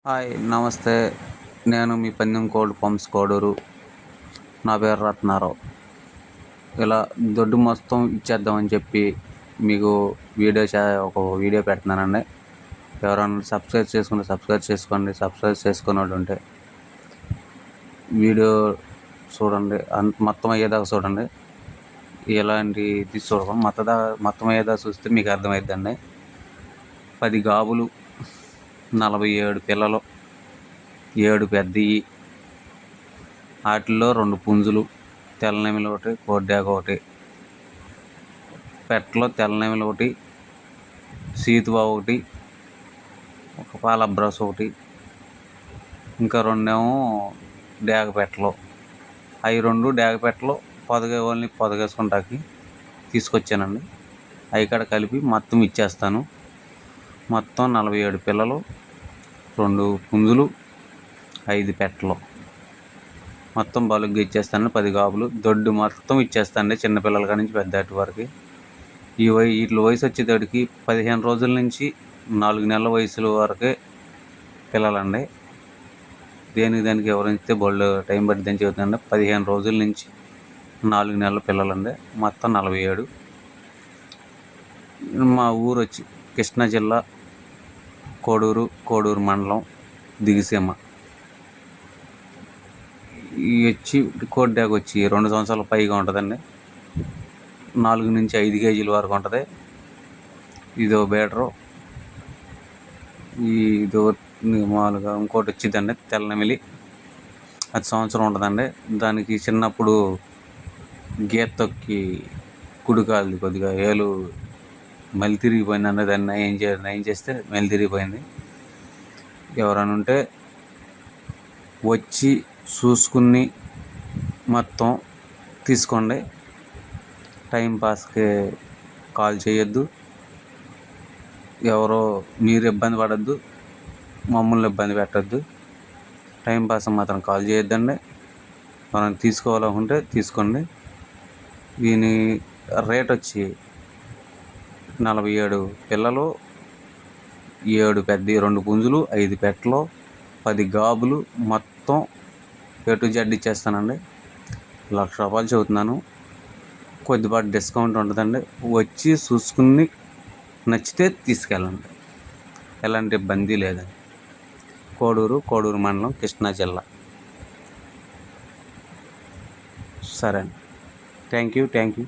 Hi నమస్తే. నేను మీ పందెం కోల్డ్ పంప్స్ కోడూరు. నా పేరు రత్నారావు. ఇలా దొడ్డు మొత్తం ఇచ్చేద్దామని చెప్పి మీకు ఒక వీడియో పెడుతున్నానండి. ఎవరైనా సబ్స్క్రైబ్ చేసుకోండి. సబ్స్క్రైబ్ చేసుకుని వాళ్ళు ఉంటే వీడియో చూడండి, మొత్తం అయ్యేదాకా చూడండి. ఎలాంటిది చూడకుండా మొత్తం అయ్యేదాకా చూస్తే మీకు అర్థమైద్దండి. 10 గాబులు, 47 పిల్లలు, 7 పెద్దవి, వాటిల్లో 2 పుంజులు, తెల్లనెమిలి ఒకటి, కోడ్డాక ఒకటి, పెట్టలో తెల్లనెమిలి ఒకటి, సీతువా ఒకటి, ఒక పాలబ్రాస్ ఒకటి, ఇంకా 2 ఏమో డేగ పెట్టలు. అవి 2 డేగ పెట్టలు ఓన్లీ పొదగేసుకుంటాకి తీసుకొచ్చానండి. అవి కూడా కలిపి మొత్తం ఇచ్చేస్తాను. మొత్తం 47 పిల్లలు, 2 పుంజులు, 5 పెట్టలు మొత్తం బలుగ్గా ఇచ్చేస్తాను. 10 గాబులు దొడ్డు మొత్తం ఇచ్చేస్తానండి, చిన్నపిల్లల కాడి నుంచి పెద్దాటి వరకు. వీటి వయసు వచ్చేటడికి 15 రోజుల నుంచి 4 నెలల వయసుల వరకే పిల్లలండి. దానికి ఎవరైతే బళ్ళు టైం పట్టిద్దని చెబుతుందండి. 15 రోజుల నుంచి 4 నెలల పిల్లలండి. మొత్తం 47. మా ఊరు వచ్చి కృష్ణా జిల్లా, కోడూరు మండలం, దిగిసీమ. కోడ్డాక వచ్చి 2 సంవత్సరాల పైగా ఉంటుందండి. 4 నుంచి 5 కేజీల వరకు ఉంటుంది. ఇదో బేటరు. ఇదో మామూలుగా ఇంకోటి వచ్చిందండి తెల్లనెమిలి. అది సంవత్సరం ఉంటుందండి. దానికి చిన్నప్పుడు గీత తొక్కి కుడికాలు కొద్దిగా ఏలు మళ్ళీ తిరిగిపోయిందండి. దాన్ని నయం చేస్తే మళ్ళీ తిరిగిపోయింది. ఎవరైనా ఉంటే వచ్చి చూసుకుని మొత్తం తీసుకోండి. టైంపాస్కి కాల్ చేయొద్దు. మీరు ఇబ్బంది పడద్దు, మమ్మల్ని ఇబ్బంది పెట్టద్దు. టైంపాస్ మాత్రం కాల్ చేయొద్దండి. మనం తీసుకోవాలనుకుంటే తీసుకోండి. దీని రేట్ వచ్చి 47 పిల్లలు, 7 పెద్ద, 2 పుంజులు, 5 పెట్టలు, 10 గాబులు మొత్తం A to Z ఇచ్చేస్తానండి. ₹1,00,000 చెబుతున్నాను. కొద్దిపాటి డిస్కౌంట్ ఉంటుందండి. వచ్చి చూసుకుని నచ్చితే తీసుకెళ్ళండి. ఎలాంటి ఇబ్బంది లేదండి. కోడూరు మండలం, కృష్ణా జిల్లా. సరే అండి. Thank you.